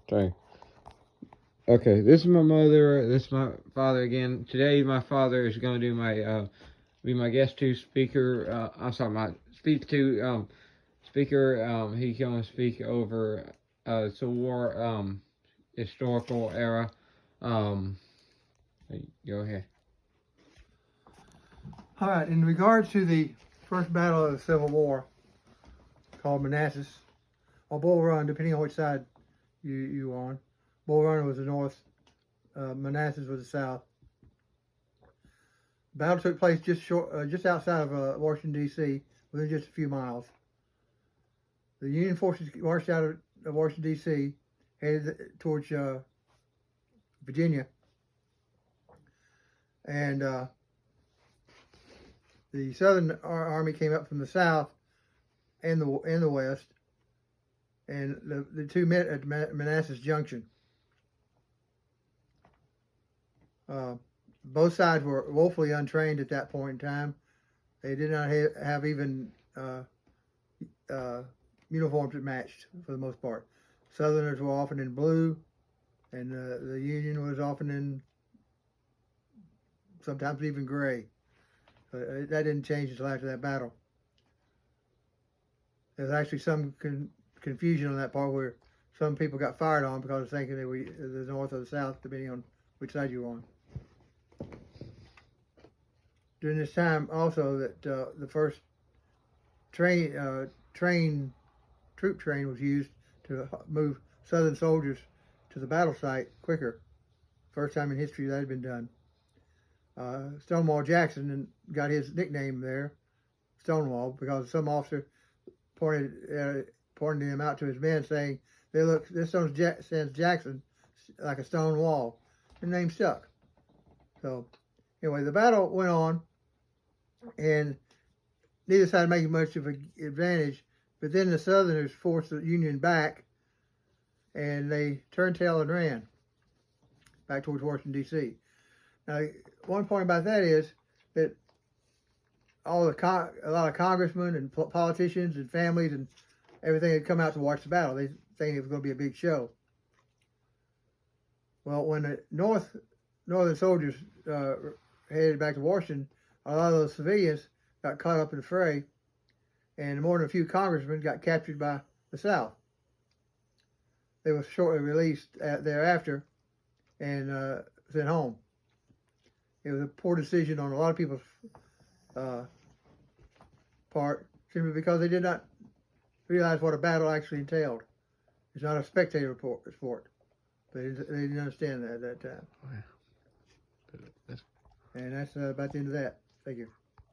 Dang. Okay, this is my mother. This is my father again. Today, my father is going to do my be my guest to speaker. I'm sorry, my speak to speaker. He's going to speak over Civil War historical era. Um, Go ahead. All right, in regards to the first battle of the Civil War, called Manassas, or Bull Run, depending on which side you on. Bull Run was the north, Manassas was the south. Battle took place just outside of Washington, D.C., within just a few miles. The Union forces marched out of Washington, D.C., headed towards Virginia, and the Southern Army came up from the south and the west, and the two met at Manassas Junction. Both sides were woefully untrained at that point in time. They did not have even uniforms that matched for the most part. Southerners were often in blue, and the Union was often in sometimes even gray. That didn't change until after that battle. There's actually some confusion on that part where some people got fired on because of thinking they were the north or the south, depending on which side you were on. During this time, also, that the first troop train was used to move Southern soldiers to the battle site quicker. First time in history that had been done. Stonewall Jackson got his nickname there, Stonewall, because some officer pointed him out to his men, saying, "This sends Jackson like a stone wall." The name stuck. So, anyway, the battle went on, and neither side making much of an advantage. But then the Southerners forced the Union back, and they turned tail and ran back towards Washington, D.C. Now, one point about that is that a lot of congressmen and politicians and families and everything had come out to watch the battle. They think it was going to be a big show. Well, when the northern soldiers headed back to Washington, a lot of those civilians got caught up in the fray, and more than a few congressmen got captured by the South. They were shortly released thereafter and sent home. It was a poor decision on a lot of people's part, simply because they did not realize what a battle actually entailed. It's not a spectator sport. They didn't understand that at that time. Wow. And that's about the end of that. Thank you.